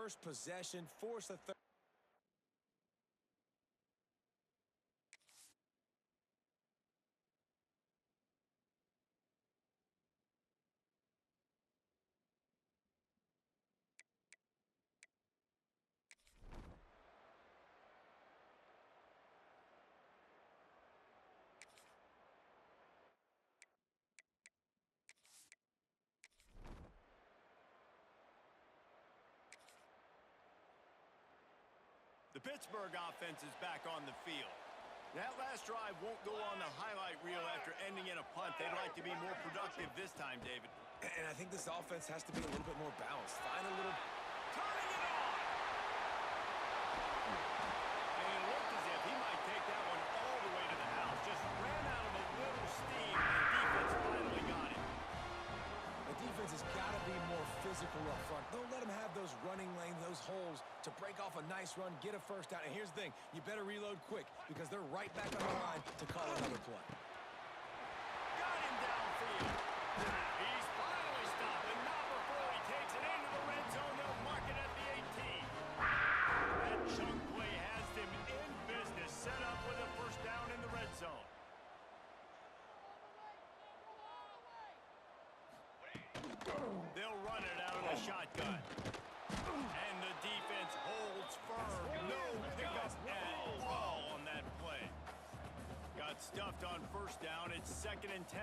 first possession, force a third. The Pittsburgh offense is back on the field. That last drive won't go on the highlight reel after ending in a punt. They'd like to be more productive this time, David. And I think this offense has to be a little bit more balanced. Find a little... Turning it on! And it looked as if he might take that one all the way to the house. Just ran out of a little steam, and the defense finally got it. The defense has got to be more physical up front. Don't let them have those running lanes, those holes to break off a nice run, get a first down. And here's the thing, you better reload quick because they're right back on the line to call another play. Got him downfield. He's finally stopped, but not before he takes it into the red zone. They'll mark it at the 18. That chunk play has them in business, set up with a first down in the red zone. They'll run it out of the shotgun. And the defense holds firm. No pickup at all on that play. Got stuffed on first down. It's 2nd and 10.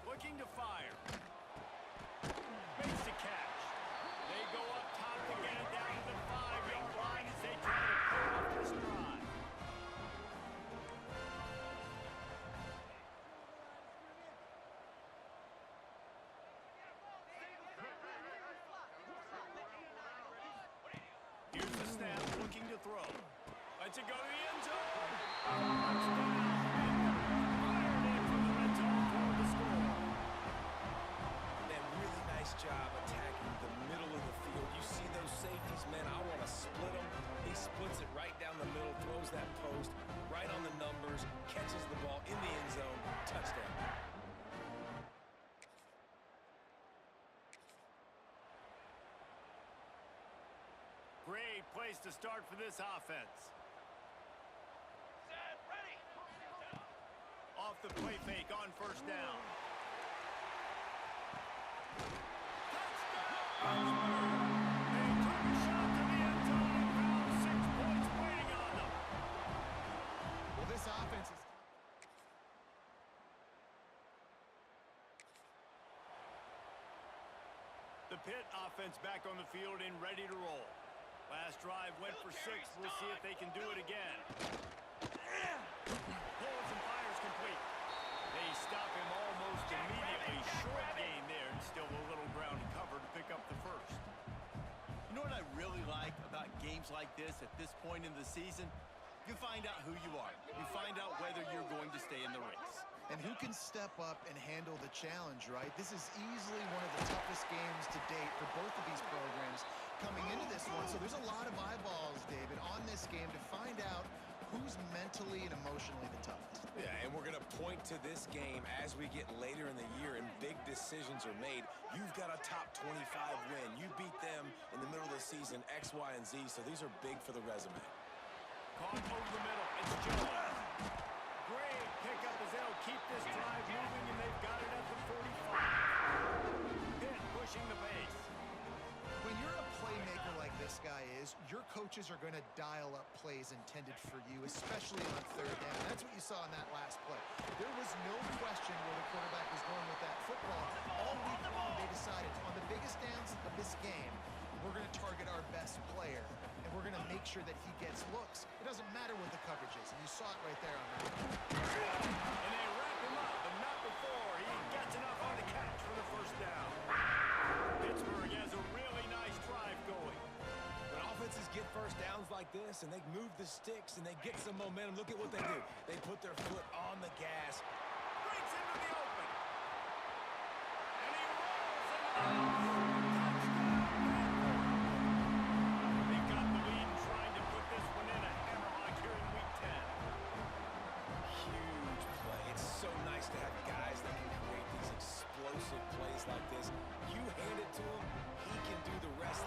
Looking to fire. Makes the catch. They go up top to get it down to the 5-yard line as they try to pull off this drive. Here's the snap, looking to throw. Lets it go to the end zone. Touchdown. Fired in from the red zone for the score. That really nice job attacking the middle of the field. You see those safeties, man, I want to split them. He splits it right down the middle, throws that post, right on the numbers, catches the ball in the end zone, touchdown. Great place to start for this offense. Set, ready. Off the play fake on first down. Touchdown! They took a shot to the end zone and found 6 points waiting on them. Well, this offense is... The Pitt offense back on the field and ready to roll. Last drive went for 6. We'll see if they can do it again. Pulls and fires complete. They stop him almost immediately. Short gain there and still a little ground cover to pick up the first. You know what I really like about games like this at this point in the season? You find out who you are. You find out whether you're going to stay in the race. And who can step up and handle the challenge, right? This is easily one of the toughest games to date for both of these programs coming into this one. So there's a lot of eyeballs, David, on this game to find out who's mentally and emotionally the toughest. Yeah, and we're going to point to this game as we get later in the year and big decisions are made. You've got a top 25 win. You beat them in the middle of the season, X, Y, and Z, so these are big for the resume. Caught over the middle. It's Jones. Great pickup as they'll keep this drive moving, and they've got it at the 45. Pitt pushing the pace. When you're a playmaker like this guy is, your coaches are going to dial up plays intended for you, especially on third down. That's what you saw in that last play. There was no question where the quarterback was going with that football. All week long, they decided on the biggest downs of this game, we're going to target our best player, and we're going to make sure that he gets looks. It doesn't matter what the coverage is, and you saw it right there on that. And they wrap him up, but not before he gets enough on the catch for the first down. Pittsburgh has a really nice drive going. When offenses get first downs like this and they move the sticks and they get some momentum, look at what they do. They put their foot on the gas. Breaks into the open. And he rolls into the They've got the lead and trying to put this one in a hammerlock here in Week 10. Huge play. It's so nice to have guys that can create these explosive plays like this. You hand it to him, he can do the rest.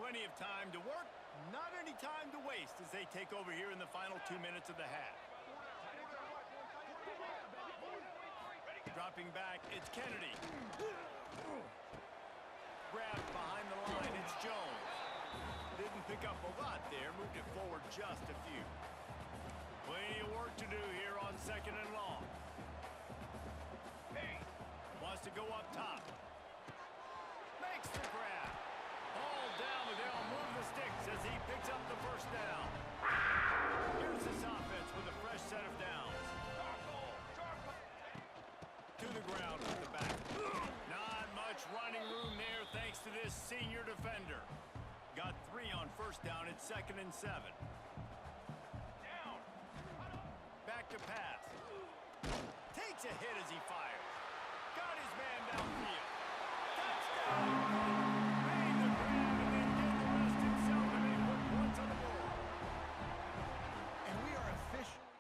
Plenty of time to work, not any time to waste as they take over here in the final 2 minutes of the half. Dropping back, it's Kennedy. Grabbed behind the line, it's Jones. Didn't pick up a lot there, moved it forward just a few. Plenty of work to do here on 2nd and long. Wants to go up top. Makes the grab. Ball down, but they'll move the sticks as he picks up the first down. Here's this offense with a fresh set of downs. To the ground with the back. Not much running room there thanks to this senior defender. Got 3 on first down at 2nd and 7. Back to pass. Takes a hit as he fires. Got his man downfield. Touchdown! Made the grab and then did the rest himself and they put points on the board. And we are officially...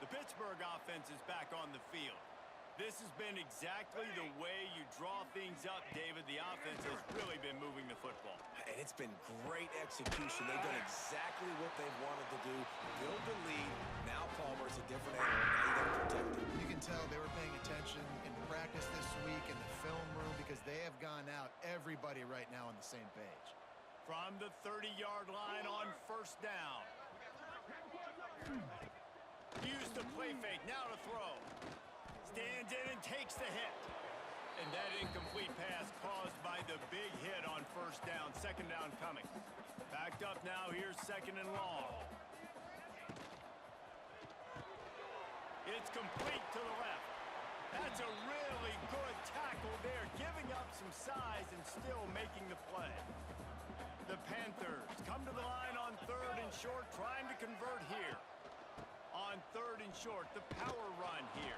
The Pittsburgh offense is back on the field. This has been exactly the way you draw things up, David. The offense has really been moving the football. And it's been great execution. They've done exactly what they've wanted to do. Build the lead. Now Palmer's a different animal. Now you got to protect him. You can tell they were paying attention in practice this week in the film room because they have gone out, everybody right now on the same page. From the 30-yard line on first down. Use the play fake. Now to throw. Stands in and takes the hit. And that incomplete pass caused by the big hit on first down. 2nd down coming. Backed up now. Here's 2nd and long. It's complete to the left. That's a really good tackle there. Giving up some size and still making the play. The Panthers come to the line on 3rd and short, trying to convert here. On 3rd and short, the power run here.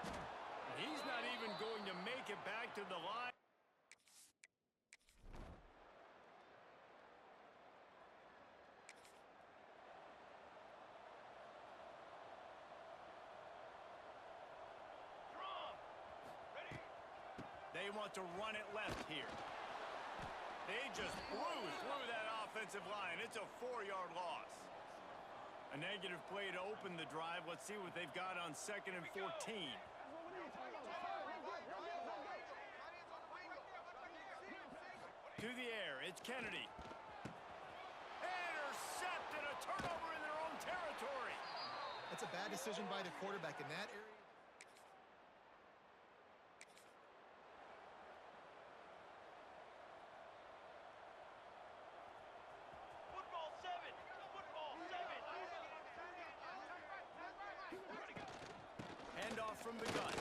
He's not even going to make it back to the line. They want to run it left here. They just blew through that offensive line. It's a 4-yard loss. A negative play to open the drive. Let's see what they've got on 2nd and 14. To the air, it's Kennedy. Intercepted, a turnover in their own territory. That's a bad decision by the quarterback in that area. Handoff from the gun.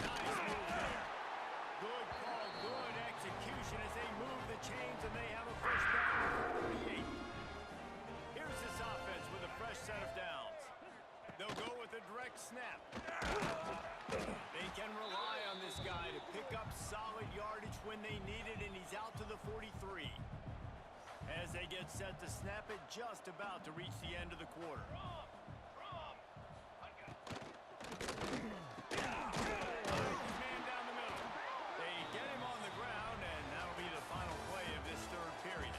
Nice move there. Good call, good execution as they move the chains and they have a first down at the 38. Here's this offense with a fresh set of downs. They'll go with a direct snap. They can rely on this guy to pick up solid yardage when they need it, and he's out to the 43. As they get set to snap it, just about to reach the end of the quarter. Man down the middle. They get him on the ground, and that'll be the final play of this 3rd period.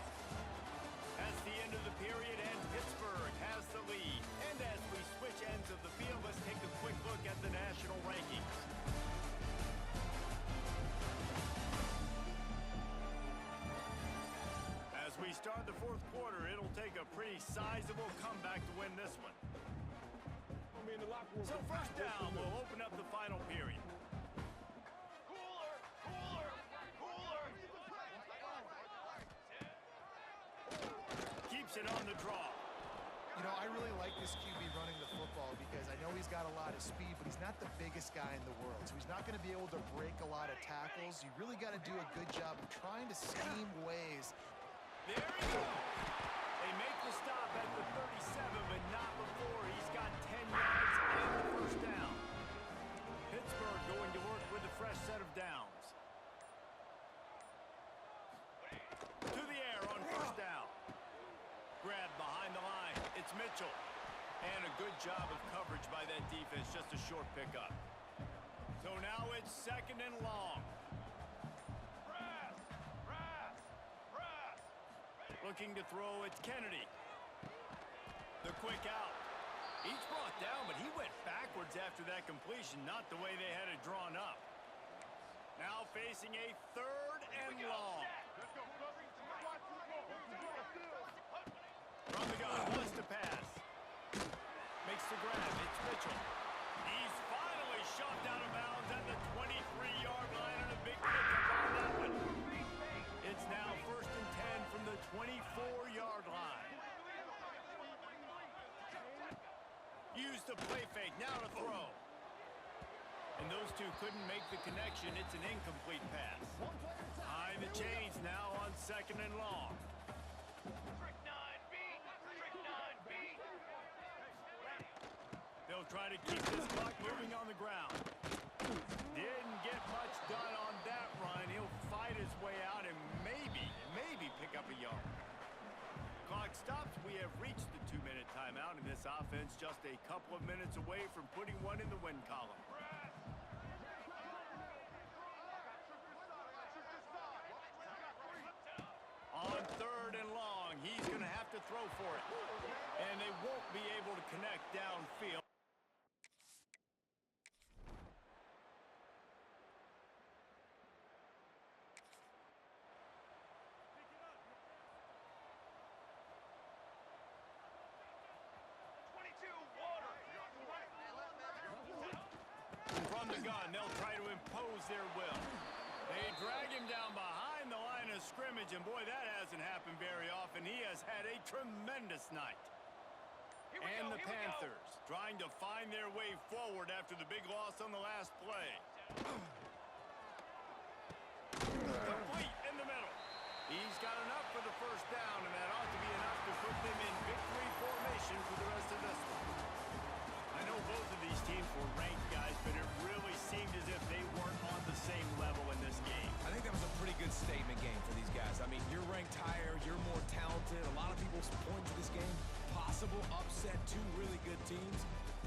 That's the end of the period, and Pittsburgh has the lead. And as we switch ends of the field, let's take a quick look at the national rankings. As we start the 4th quarter, it'll take a pretty sizable comeback to win this one. So first down will open up the final period. Keeps it on the draw. You know, I really like this QB running the football because I know he's got a lot of speed, but he's not the biggest guy in the world. So he's not going to be able to break a lot of tackles. You really got to do a good job of trying to scheme ways. There he goes. They make the stop at the 37, but not before. He's got 10 yards and the first down. Pittsburgh going to work with a fresh set of downs. To the air on first down. Grab behind the line. It's Mitchell. And a good job of coverage by that defense, just a short pickup. So now it's 2nd and long. Looking to throw, it's Kennedy. The quick out. He's brought down, but he went backwards after that completion, not the way they had it drawn up. Now facing a 3rd and long. From the gun, wants to pass. Makes the grab, it's Mitchell. He's finally shoved out of bounds at the 23-yard line and a big pickup on that one. It's now 1st and 10 from the 24-yard line. Used the play fake, now to throw. And those two couldn't make the connection. It's an incomplete pass. Behind the chains now on 2nd and long. They'll try to keep this clock moving on the ground. Didn't get much done on that run. He'll fight his way out and maybe pick up a yard. Clock stops. We have reached the 2-minute timeout, and this offense just a couple of minutes away from putting one in the win column. On 3rd and long, he's going to have to throw for it. And they won't be able to connect downfield. From the gun, they'll try to impose their will. They drag him down behind the line of scrimmage, and boy, that hasn't happened very often. He has had a tremendous night. And the Panthers trying to find their way forward after the big loss on the last play. Complete in the middle. He's got enough for the 1st down, and that ought to be enough to put them in victory formation for the rest of this one. I know both of these teams were ranked, guys, but it really seemed as if they weren't on the same level in this game. I think that was a pretty good statement game for these guys. I mean, you're ranked higher, you're more talented. A lot of people point to this game. Possible upset, 2 really good teams.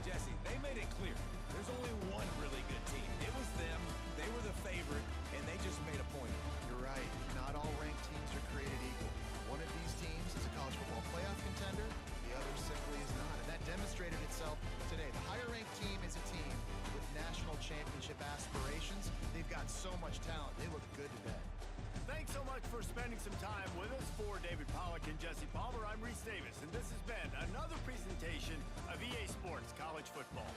Jesse, they made it clear. There's only one really good team. It was them. They were the favorite, and they just made a point. You're right. Not all ranked teams are created equal. One of these teams is a college football playoff contender. The other simply is not. And that demonstrated itself today. The higher-ranked team is a team with national championship aspirations. They've got so much talent. They look good today. Thanks so much for spending some time with us. For David Pollack and Jesse Palmer, I'm Reese Davis, and this has been another presentation of EA Sports College Football.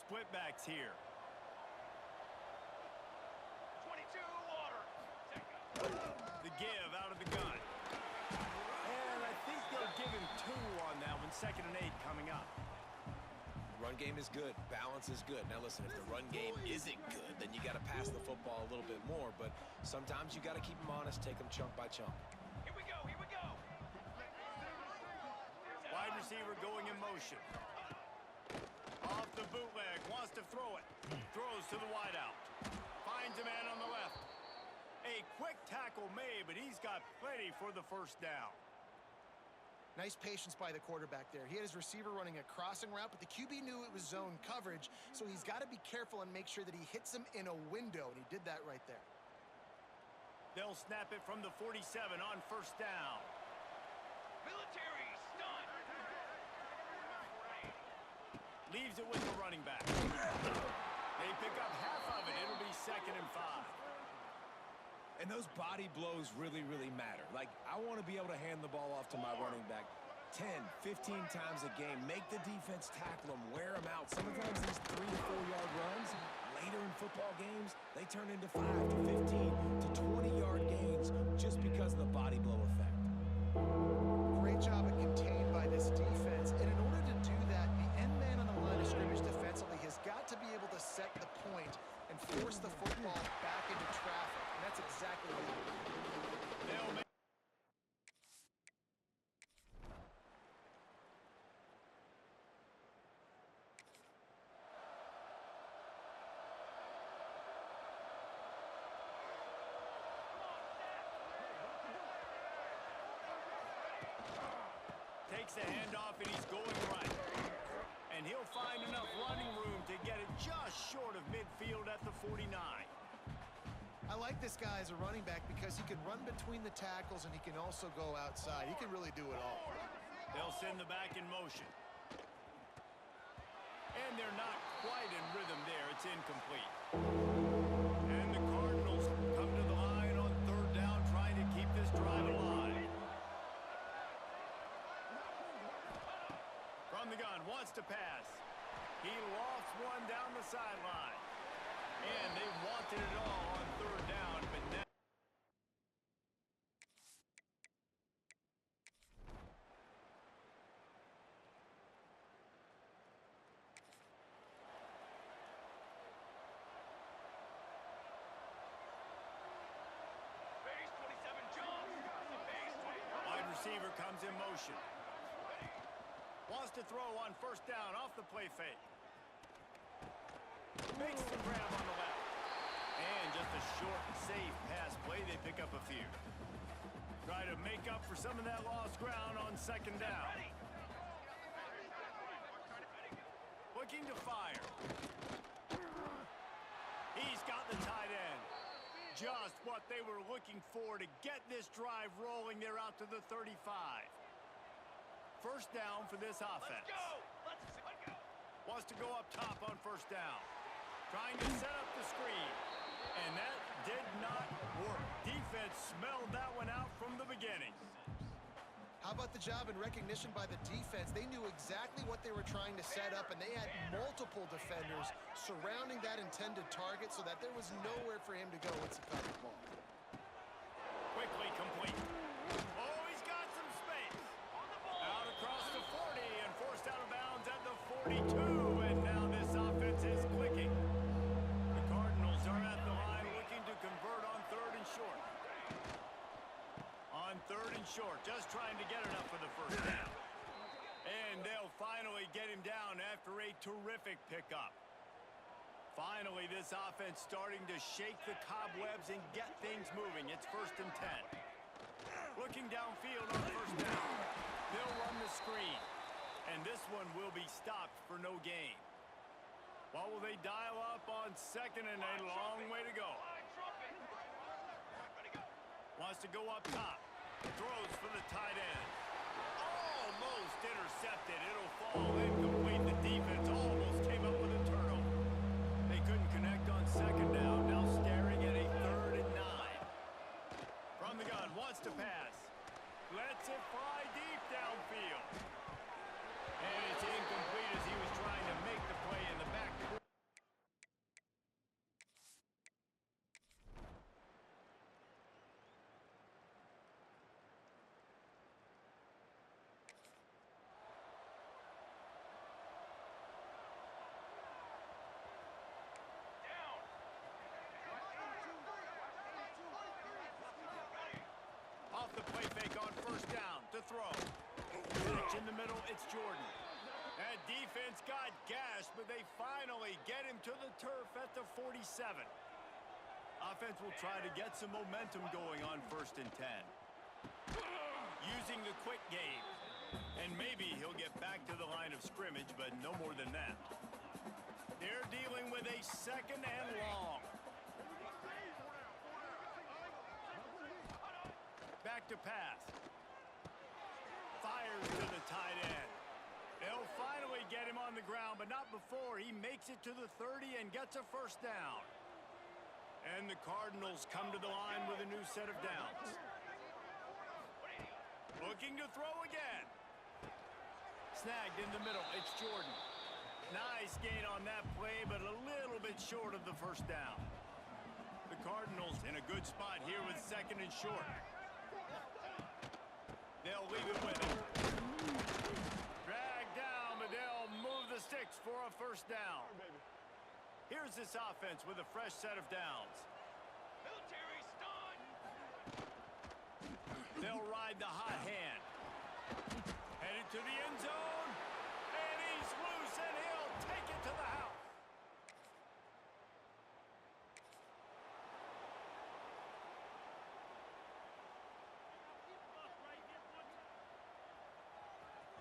split backs here. 22 water. The give out of the gun. And I think they'll give him 2 on that one. 2nd and 8 coming up. Run game is good. Balance is good. Now listen, if the run game isn't good, then you got to pass the football a little bit more. But sometimes you got to keep them honest, take them chunk by chunk. Here we go, here we go. Wide receiver going in motion. Off the bootleg, wants to throw it. Throws to the wideout. Finds a man on the left. A quick tackle made, but he's got plenty for the first down. Nice patience by the quarterback there. He had his receiver running a crossing route, but the QB knew it was zone coverage, so he's got to be careful and make sure that he hits him in a window, and he did that right there. They'll snap it from the 47 on first down. Military stunt. Leaves it with the running back. They pick up half of it. It'll be 2nd and 5. And those body blows really, really matter. Like, I want to be able to hand the ball off to my running back 10, 15 times a game. Make the defense tackle them, wear them out. Sometimes these 3 to 4 yard runs, later in football games, they turn into 5 to 15 to 20 yard gains just because of the body blow effect. Great job at contained by this defense. And in order to do that, the end man on the line of scrimmage defensively has got to be able to set the point and force the football back into traffic. And that's exactly what he did. They'll make takes the handoff and he's going right. And he'll find enough running room to get it just short of midfield at the 49. I like this guy as a running back because he can run between the tackles and he can also go outside. He can really do it all. They'll send the back in motion. And they're not quite in rhythm there. It's incomplete. And the Cardinals come to the line on 3rd down, trying to keep this drive alive. From the gun, wants to pass. He lofts one down the sideline. And they wanted it all on 3rd down, but now... Base 27 jumps. Base 25. Wide receiver comes in motion. Wants to throw on 1st down off the play fake. Makes the grab on the left. And just a short, safe pass play. They pick up a few. Try to make up for some of that lost ground on 2nd down. Looking to fire. He's got the tight end. Just what they were looking for to get this drive rolling. They're out to the 35. 1st down for this offense. Let's go. Let's go. Wants to go up top on 1st down. Trying to set up the screen. And that did not work. Defense smelled that one out from the beginning. How about the job and recognition by the defense? They knew exactly what they were trying to set up, and they had multiple defenders surrounding that intended target so that there was nowhere for him to go once he caught the ball. Quickly complete. Oh, he's got some space. Out across the 40 and forced out of bounds at the 42. And now this offense is clicking. The Cardinals are at the line looking to convert on 3rd and short. On 3rd and short, just trying to get enough for the 1st down. And they'll finally get him down after a terrific pickup. Finally, this offense starting to shake the cobwebs and get things moving. It's 1st and 10. Looking downfield on 1st down. They'll run the screen. And this one will be stopped for no gain. What will they dial up on 2nd and a long way to go? Wants to go up top. Throws for the tight end. Almost intercepted. It'll fall incomplete. The defense almost came up with a turnover. They couldn't connect on 2nd down. Now staring at a 3rd and 9. From the gun, wants to pass. Lets it fly deep downfield. And it's incomplete as he was trying to make the play in the back. to throw. Pitch in the middle, it's Jordan. That defense got gashed, but they finally get him to the turf at the 47. Offense will try to get some momentum going on 1st and 10. Using the quick game. And maybe he'll get back to the line of scrimmage, but no more than that. They're dealing with a 2nd and long. Back to pass. Fires to the tight end. They'll finally get him on the ground, but not before he makes it to the 30 and gets a 1st down. And the Cardinals come to the line with a new set of downs. Looking to throw again. Snagged in the middle, it's Jordan. Nice gain on that play, but a little bit short of the 1st down. The Cardinals in a good spot here with 2nd and short. They'll leave it with him. Drag down, but they'll move the sticks for a 1st down. Here's this offense with a fresh set of downs. Military stun. They'll ride the hot hand. Headed to the end zone. And he's loose, and he'll take it to the house.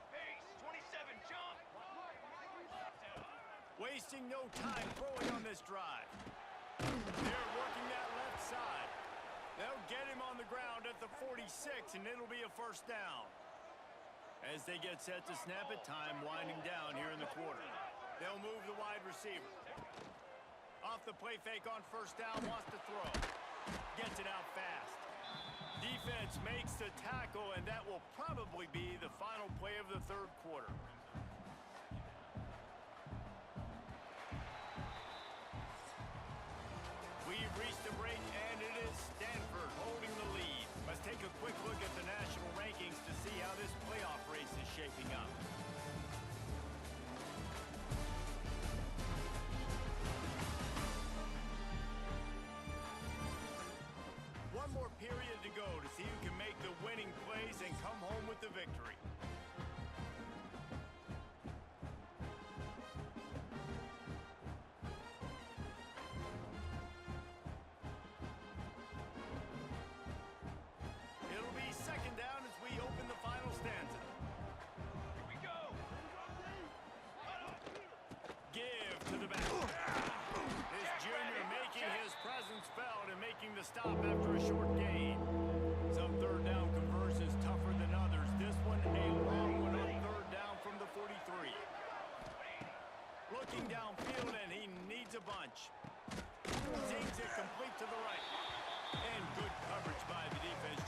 Pace, 27, jump. Wasting no time throwing on this drive. They're working that left side. They'll get him on the ground at the 46, and it'll be a 1st down. As they get set to snap it, time winding down here in the quarter. They'll move the wide receiver. Off the play fake on 1st down, wants to throw. Gets it out fast. Defense makes the tackle, and that will probably be the final play of the 3rd quarter. We've reached the break, and it is Stanford holding the lead. Let's take a quick look at the national rankings to see how this playoff race is shaping up. One more period to go to see who can make the winning plays and come home with the victory. It'll be 2nd down as we open the final stanza. Here we go. Give to the back. This junior making his presence felt and making the stop after a short gain. Some 3rd down conversions tougher than others. This one a long one on 3rd down from the 43. Looking downfield, and he needs a bunch. Zings it complete to the right. And good coverage by the defense.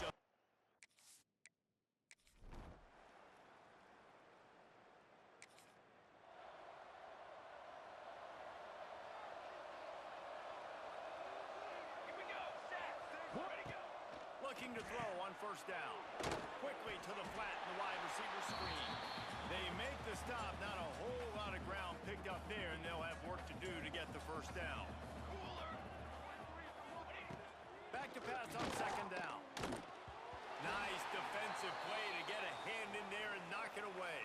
Here we go. Set. Ready, go. Looking to throw on 1st down. Quickly to the flat in the wide receiver screen. They make the stop. Not a whole lot of ground picked up there, and they'll have work to do to get the 1st down. Cooler. Back to pass on 2nd down. Nice defensive play to get a hand in there and knock it away.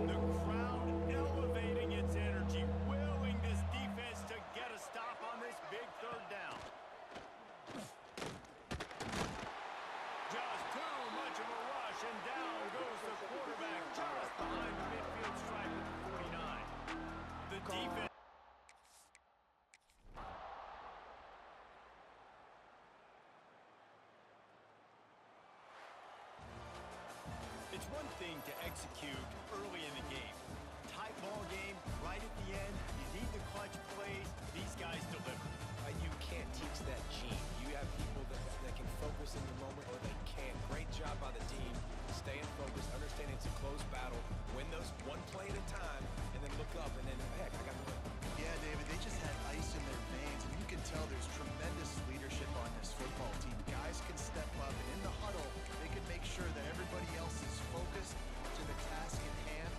The crowd elevating its energy, willing this defense to get a stop on this big 3rd down. Just too much of a rush, and down goes the quarterback just behind the midfield stripe at the 49. The defense... It's one thing to execute early in the game. Tight ball game, right at the end, you need the clutch plays. These guys deliver. You can't teach that gene. You have people that can focus in the moment or they can't. Great job by the team, staying focused, understanding it's a close battle, win those one play at a time, and then look up and then, heck, I got the win. Yeah, David, they just had ice in their veins, and you can tell there's tremendous leadership on this football team. Guys can step up, and in the huddle, they can make sure that everybody else is focused to the task at hand.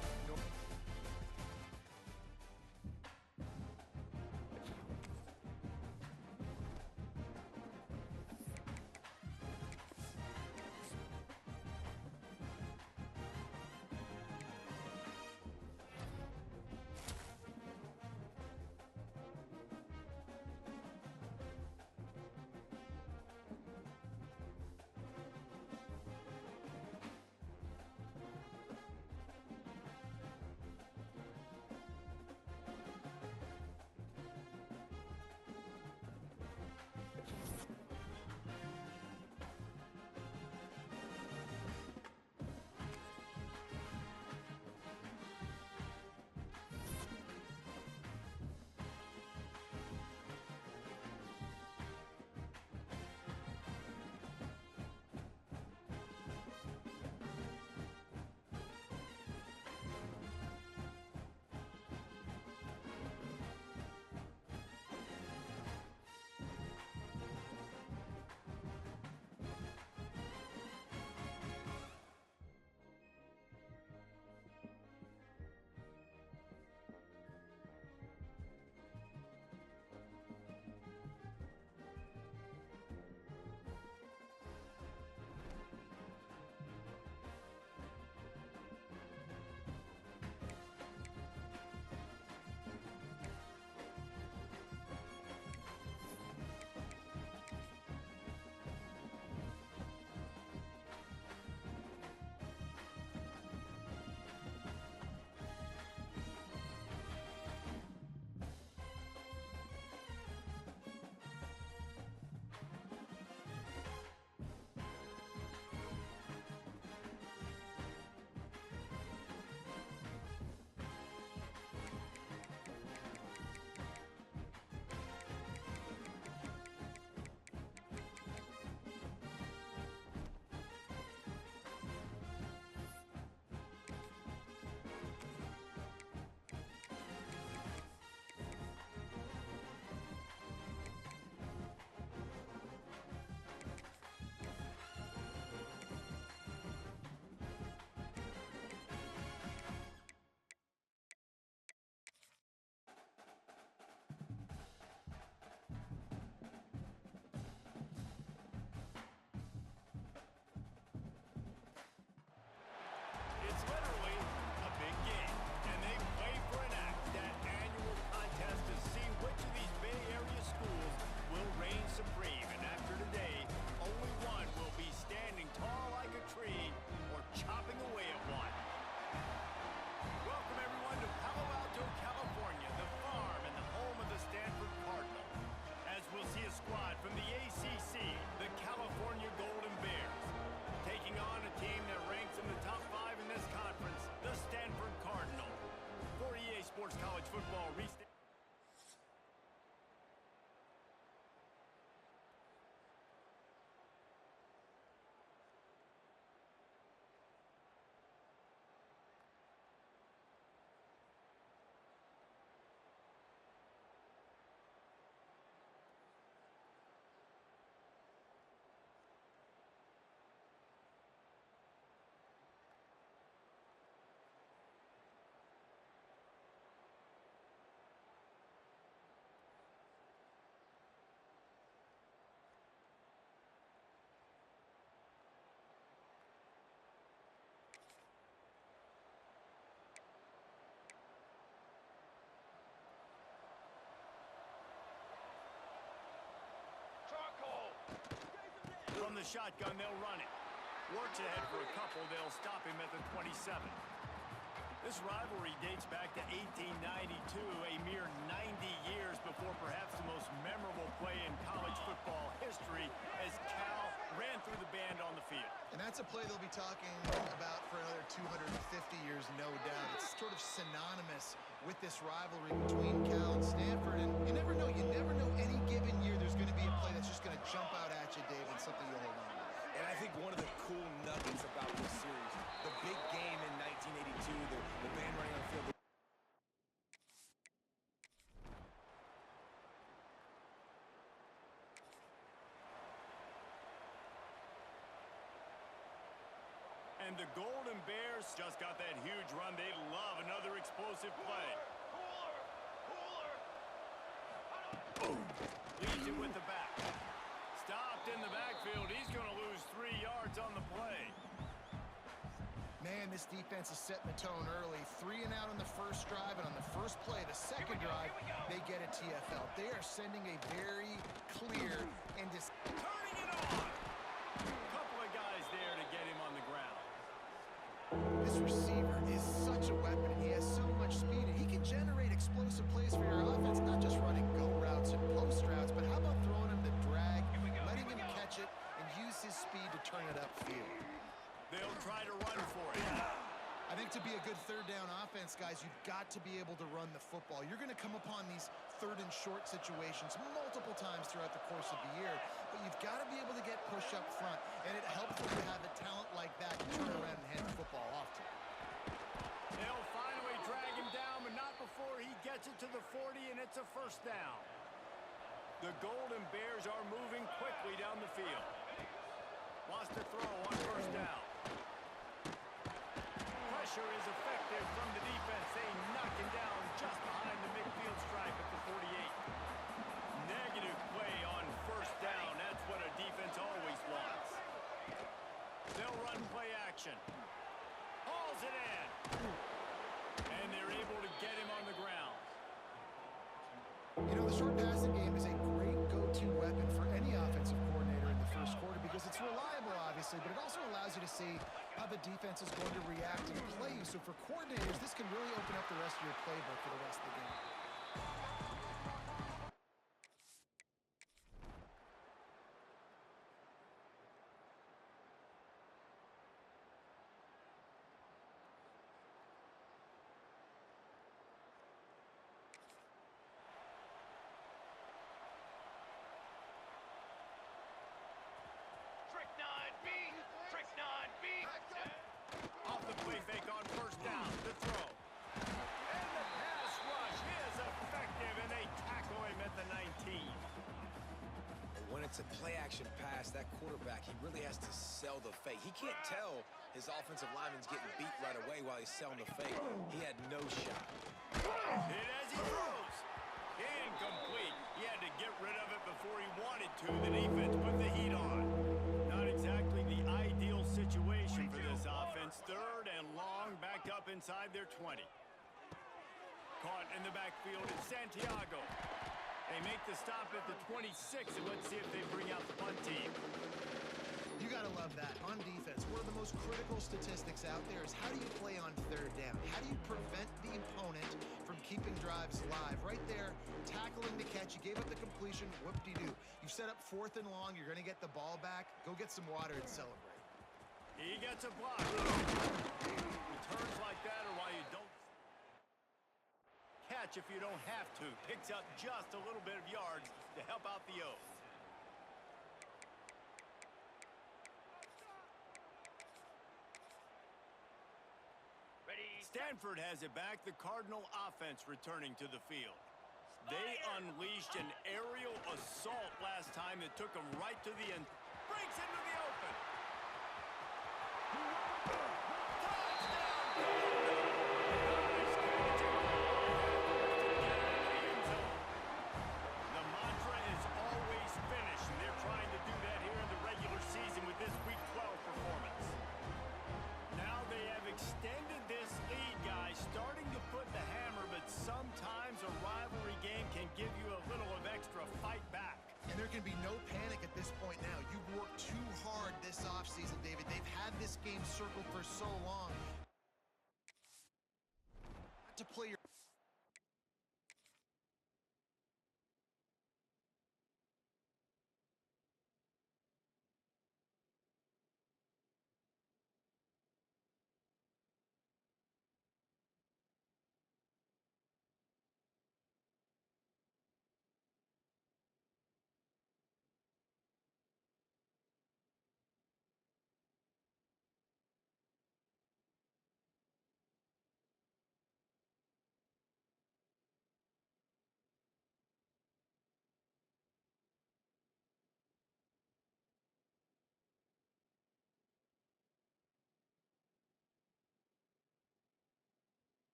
From the shotgun, they'll run it. Works ahead for a couple. They'll stop him at the 27. This rivalry dates back to 1892, a mere 90 years before perhaps the most memorable play in college football history as Cal ran through the band on the field. And that's a play they'll be talking about for another 250 years, no doubt. It's sort of synonymous with this rivalry between Cal and Stanford. And you never know any given year there's going to be a play that's just going to jump out at you, Dave, and something you'll hold on to. And I think one of the cool nuggets about this series, the big game in 1982, the band running on the field. And the Golden Bears just got that huge run. They love another explosive play. Boom. Leads it with the back. Stopped in the backfield. He's going to lose 3 yards on the play. Man, this defense is setting the tone early. 3 and out on the first drive, and on the first play, the second drive, they get a TFL. They are sending a very clear and Turning it on. A couple of guys there to get him on the ground. This receiver is such a weapon, and he has so much speed, and he can generate explosive plays for your offense, not just running go routes and post routes, but how about throwing him the drag, letting him catch it, and use his speed to turn it upfield. They'll try to run for it. I think to be a good third down offense, guys, you've got to be able to run the football. You're going to come upon these third and short situations multiple times throughout the course of the year, but you've got to be able to get push up front, and it helps when you have a talent like that to turn around and hand the football off to. They'll finally drag him down, but not before he gets it to the 40, and it's a first down. The Golden Bears are moving quickly down the field. Lost a throw on first down. Pressure is effective from the defense. They knock him down just behind the midfield stripe at the 48. Negative play on first down. That's what a defense always wants. They'll run play action. Hauls it in. And they're able to get him on the ground. You know, the short passing game is a great go-to weapon for any offensive coordinator in the first quarter because it's reliable, obviously, but it also allows you to see how the defense is going to react and play you. So for coordinators, this can really open up the rest of your playbook for the rest of the game. Trick 9B. Trick 9B. Off the play fake on first down. The throw. And the pass rush is effective, and they tackle him at the 19. When it's a play-action pass, that quarterback, he really has to sell the fake. He can't tell his offensive lineman's getting beat right away while he's selling the fake. He had no shot. Hit as he throws. Incomplete. He had to get rid of it before he wanted to. The defense put the heat on. Not exactly the ideal situation for this offense. Third and long, backed up inside their 20. Caught in the backfield is Santiago. They make the stop at the 26, and let's see if they bring out the punt team. You got to love that. On defense, one of the most critical statistics out there is how do you play on third down? How do you prevent the opponent from keeping drives alive? Right there, tackling the catch. You gave up the completion. Whoop-de-doo. You set up fourth and long. You're going to get the ball back. Go get some water and celebrate. He gets a block. Returns like that or why you don't catch if you don't have to. Picks up just a little bit of yards to help out the O's. Ready. Stanford has it back. The Cardinal offense returning to the field. They unleashed an aerial assault last time that took them right to the end. Breaks into the open. The mantra is always finish, and they're trying to do that here in the regular season with this Week 12 performance. Now they have extended this lead, guys, starting to put the hammer, but sometimes a rivalry game can give you a little of extra fight back. And they're can be no panic at this point now. You've worked too hard this offseason, David. They've had this game circled for so long. To play your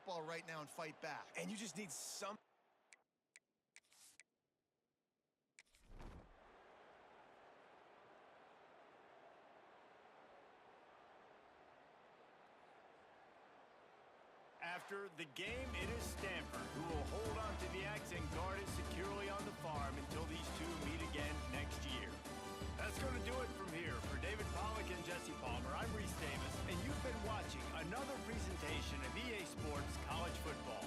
football right now and fight back. And you just need some. After the game, it is Stanford who will hold on to the axe and guard it securely on the farm until these two meet again next year. That's going to do it from here. For David Pollack and Jesse Palmer, I'm Reese Davis, and you've been watching another presentation of EA Sports College Football.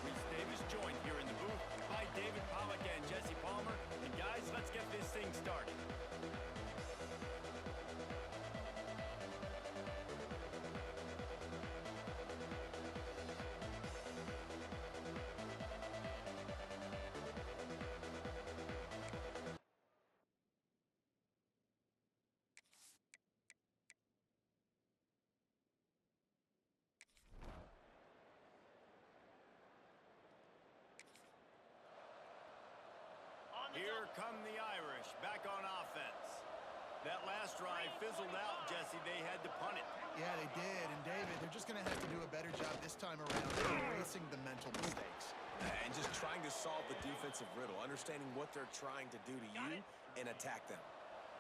Reese Davis joined here in the booth by David Pollack and Jesse Palmer. And guys, let's get this thing started. Here come the Irish, back on offense. That last drive fizzled out, Jesse. They had to punt it. Yeah, they did. And David, they're just going to have to do a better job this time around erasing the mental mistakes. And just trying to solve the defensive riddle, understanding what they're trying to do to you and attack them.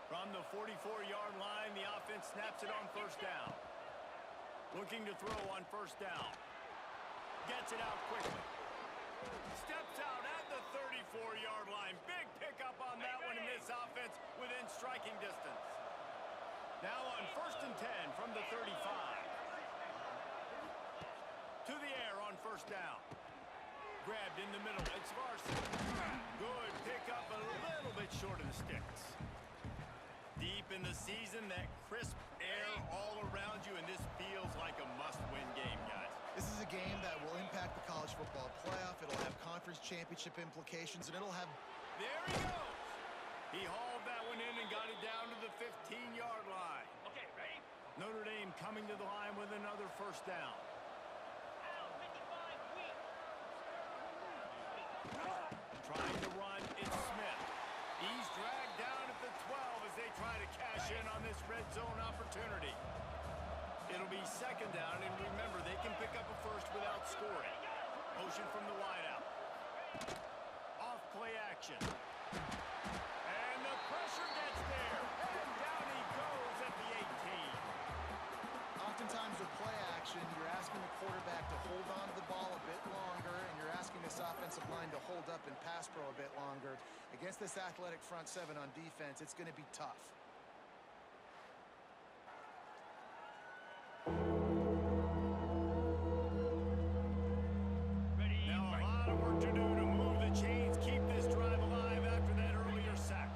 From the 44-yard line, the offense snaps it on first down. Looking to throw on first down. Gets it out quickly. Steps out at the 34-yard line. Big pickup on that one in this offense within striking distance. Now on first and 10 from the 35. To the air on first down. Grabbed in the middle. It's Larson. Good pickup, a little bit short of the sticks. Deep in the season, that crisp air all around you, and this feels like a must-win game, guys. This is a game that will impact the college football playoff. It'll have conference championship implications, and it'll have... There he goes. He hauled that one in and got it down to the 15-yard line. Okay, ready? Notre Dame coming to the line with another first down. Trying to run, it's Smith. He's dragged down at the 12 as they try to cash in on this red zone opportunity. It'll be second down, and remember, they can pick up a first without scoring. Motion from the wideout. Off play action. And the pressure gets there. And down he goes at the 18. Oftentimes with play action, you're asking the quarterback to hold on to the ball a bit longer, and you're asking this offensive line to hold up and pass pro a bit longer. Against this athletic front seven on defense, it's going to be tough. Now a lot of work to do to move the chains, keep this drive alive after that earlier sack.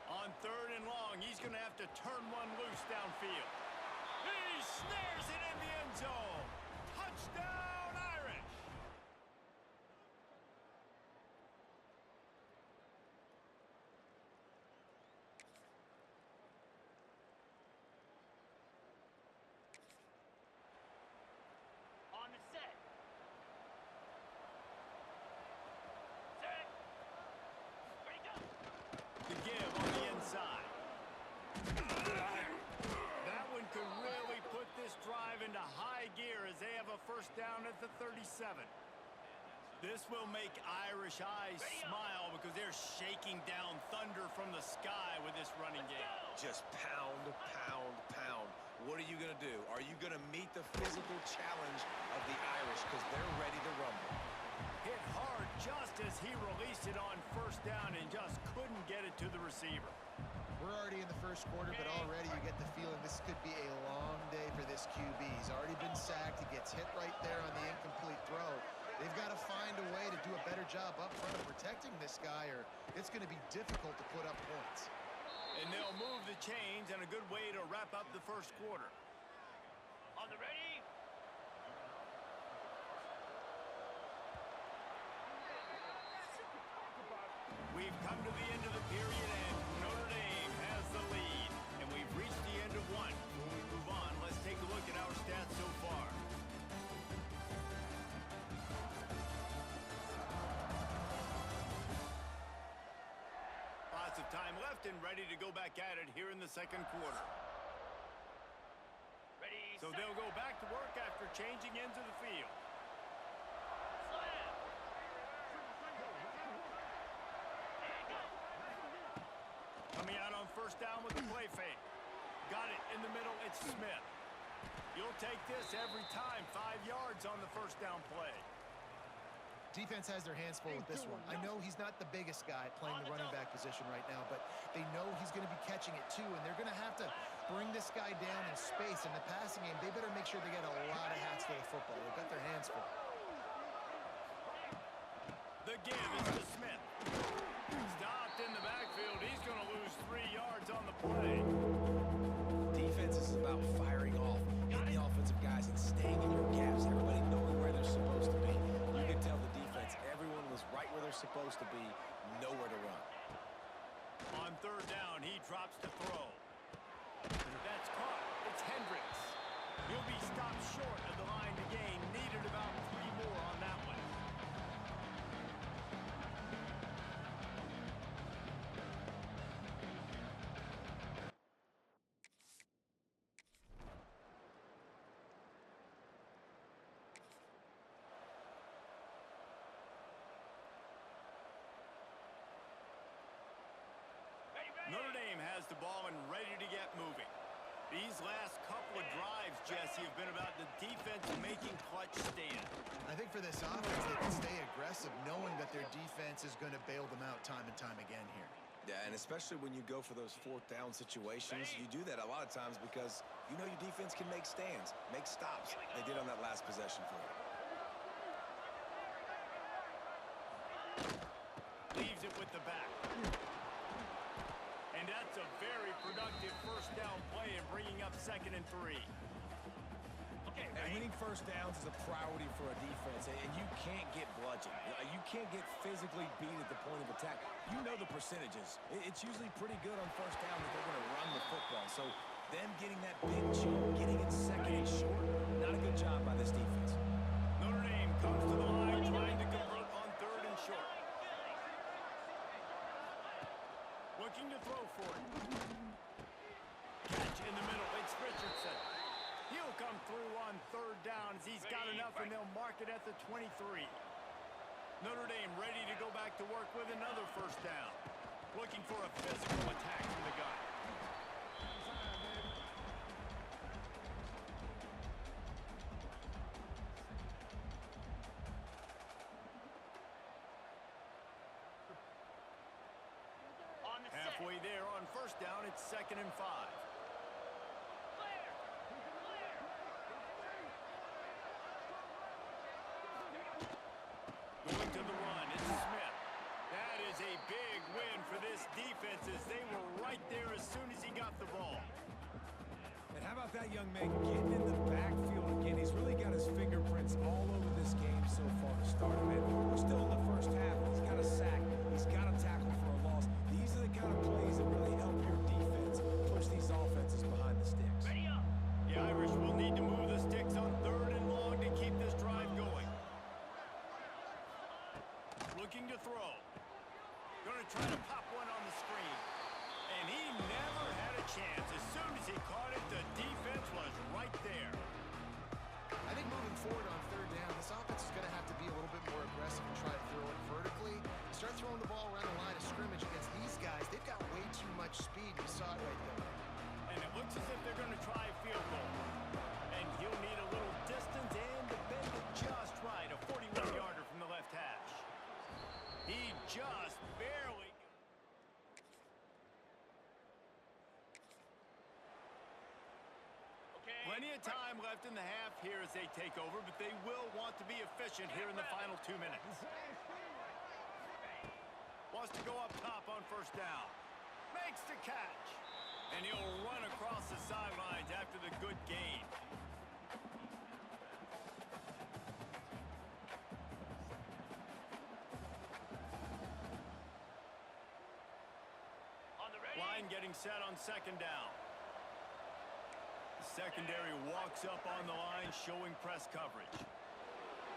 On third and long, he's going to have to turn one loose downfield. He snares it in the end zone. Touchdown, Irish! On the set. Set. Ready, go. The give on the inside. That one could really put this drive into high gear as they have a first down at the 37. This will make Irish eyes smile because they're shaking down thunder from the sky with this running game. Just pound, pound, pound. What are you going to do? Are you going to meet the physical challenge of the Irish because they're ready to rumble? Hit hard just as he released it on first down and just couldn't get it to the receiver. We're already in the first quarter, but already you get the feeling this could be a long day for this QB. He's already been sacked. He gets hit right there on the incomplete throw. They've got to find a way to do a better job up front of protecting this guy, or it's going to be difficult to put up points. And they'll move the chains, and a good way to wrap up the first quarter. On the ready. We've come to the end of the period, and Notre Dame has the lead. And we've reached the end of one. Before we move on, let's take a look at our stats so far. Lots of time left and ready to go back at it here in the second quarter. Ready, So set. they'll go back to work after changing into the field. Slam. And go. Coming out on first down with the play fake. Got it in the middle, it's Smith. You'll take this every time, 5 yards on the first down play. Defense has their hands full with this one. I know he's not the biggest guy playing the running back position right now, but they know he's going to be catching it too, and they're going to have to bring this guy down in space. In the passing game, they better make sure they get a lot of hats to the football. They've got their hands full. The give is to Smith. Stopped in the backfield. He's going to lose 3 yards on the play. Defense is about firing off, hitting the offensive guys, and staying in your gaps. Everybody knowing where they're supposed to be. You can tell the defense, everyone was right where they're supposed to be, nowhere to run. On third down, he drops to throw. That's caught. It's Hendricks. He'll be stopped short of the line to gain. Needed about 3 more on that one. Notre Dame has the ball and ready to get moving. These last couple of drives, Jesse, have been about the defense making clutch stand. I think for this offense, they can stay aggressive knowing that their defense is going to bail them out time and time again here. Yeah, and especially when you go for those fourth down situations, you do that a lot of times because you know your defense can make stands, make stops. They did on that last possession for you. Leaves it with the back. And that's a very productive first down play and bringing up 2nd and 3. Okay, And ready? winning first downs is a priority for a defense, and you can't get bludgeoned. You can't get physically beat at the point of attack. You know the percentages. It's usually pretty good on first down that they're going to run the football. So them getting that big chunk, getting it 2nd and short, not a good job by this defense. Notre Dame comes to the line trying to convert on 3rd and short. Looking to throw for it. Catch in the middle. It's Richardson. He'll come through on 3rd down as he's got enough, and they'll mark it at the 23. Notre Dame ready to go back to work with another first down. Looking for a physical attack from the guy. On the set. Halfway there on first down, it's 2nd and 5. Clear. Clear. Going to the run, it's Smith. That is a big win for this defense as they were right there as soon as he got the ball. And how about that young man getting in the backfield again? He's really got his fingerprints all over this game so far to start him in. We're still in the first half. He's got a sack. He's got a tackle for a loss. These are the kind of plays that really help your defense push these offenses behind the sticks. Ready up. The Irish will need to move the sticks on 3rd and long to keep this drive going. Looking to throw. Going to try to pop one on the screen. And he never had a chance. As soon as he caught it, the defense was right there. I think moving forward on 3rd down, this offense is going to have to be a little bit more aggressive and try to throw it vertically. Start throwing the ball around the line of scrimmage against these guys. They've got way too much speed. You saw it right there. And it looks as if they're going to try a field goal. And he'll need a little distance and to bend it just right. A 41-yarder from the left hash. He just barely... Okay. Plenty of time left in the half here as they take over, but they will want to be efficient here in the final 2 minutes. Wants to go up top on first down. Makes the catch. And he'll run across the sidelines after the good gain. On the ready. Line getting set on 2nd down. The secondary walks up on the line, showing press coverage.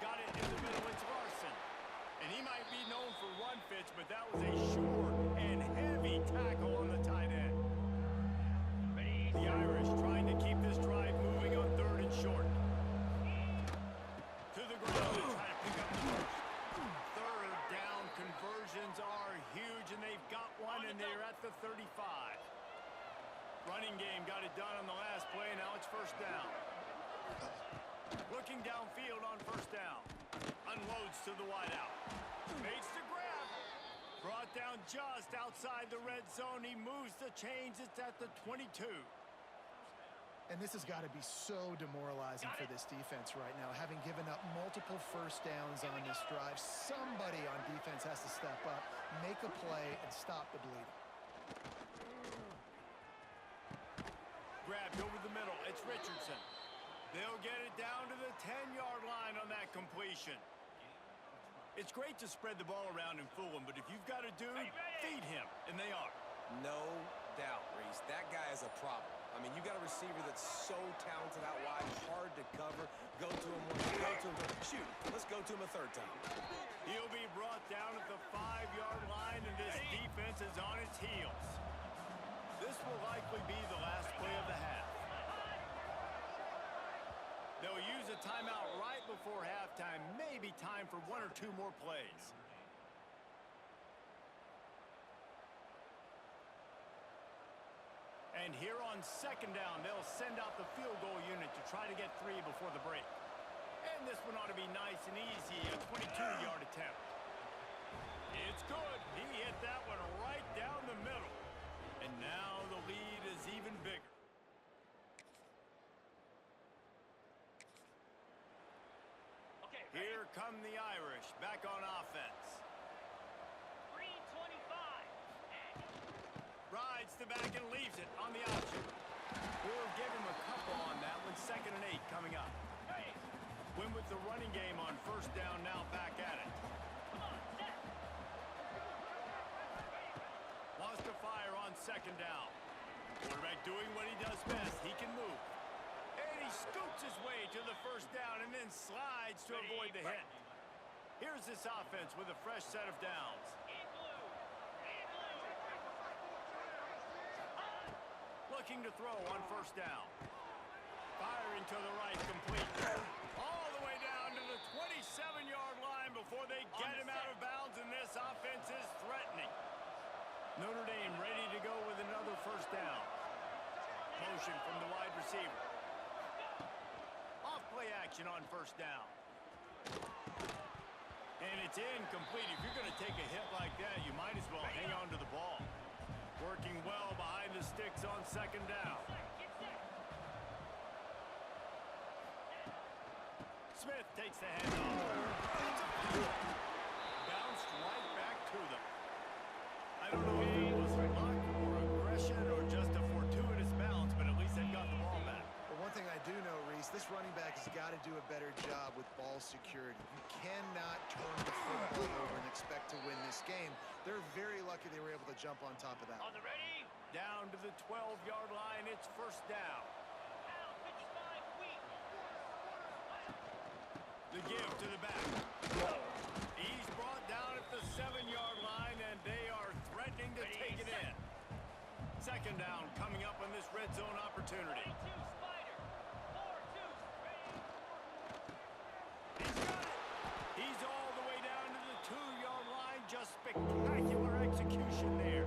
Got it in the middle, it's Larson. And he might be known for run fits, but that was a short and heavy tackle on the tight end. Ready. The Irish trying to keep this drive moving on 3rd and short. To the ground to try to pick up the first. 3rd down conversions are huge, and they've got one, and they're at the 35. Running game got it done on the last play. Now it's first down. Looking downfield on first down. Unloads to the wideout. Makes the grab. Brought down just outside the red zone. He moves the chains. It's at the 22. And this has got to be so demoralizing for this defense right now, having given up multiple first downs on this drive. Somebody on defense has to step up, make a play, and stop the bleeding. Grabbed over the middle. It's Richardson. They'll get it down to the 10-yard line on that completion. It's great to spread the ball around and fool him, but if you've got a dude, feed him, and they are. No doubt, Reese. That guy is a problem. I mean, you got a receiver that's so talented out wide, hard to cover. Go to him once, go to him twice. Shoot, let's go to him a third time. He'll be brought down at the 5-yard line, and this defense is on its heels. This will likely be the last play of the half. They'll use a timeout right before halftime. Maybe time for 1 or 2 more plays. And here on second down, they'll send out the field goal unit to try to get 3 before the break. And this one ought to be nice and easy, a 22-yard attempt. It's good. He hit that one right down the middle. And now the lead is even bigger. Okay, Here come the Irish, back on offense. green 25. Rides the back and leaves it on the option. We'll give him a couple on that one. 2nd and 8 coming up. Hey, Win with the running game on first down, now back at it. come on, set. Wants to fire on 2nd down. Quarterback doing what he does best. He can move. And he scoots his way to the first down and then slides to avoid the hit. Here's this offense with a fresh set of downs. In blue. In blue. Looking to throw on first down. Firing to the right, complete. All the way down to the 27-yard line before they get him out of bounds, and this offense is threatening. Notre Dame ready to go with another first down. Motion from the wide receiver. Off play action on first down. And it's incomplete. If you're going to take a hit like that, you might as well hang on to the ball. Working well behind the sticks on 2nd down. Get set. Smith takes the handoff. Bounced right back to them. I don't know if it was luck or aggression or just a fortuitous bounce, but at least they got the ball back. But one thing I do know, Reese, this running back has got to do a better job with ball security. You cannot turn the football over and expect to win this game. They're very lucky they were able to jump on top of that. On the ready. Down to the 12-yard line, it's first down. Out, 55 weak. The give to the back. He's brought down at the 7-yard line, and they are threatening to take it in. 2nd down coming up on this red zone opportunity. 22 spider. 4-2. Ready. He's got it. He's all the way down to the 2-yard line. Just spectacular execution there.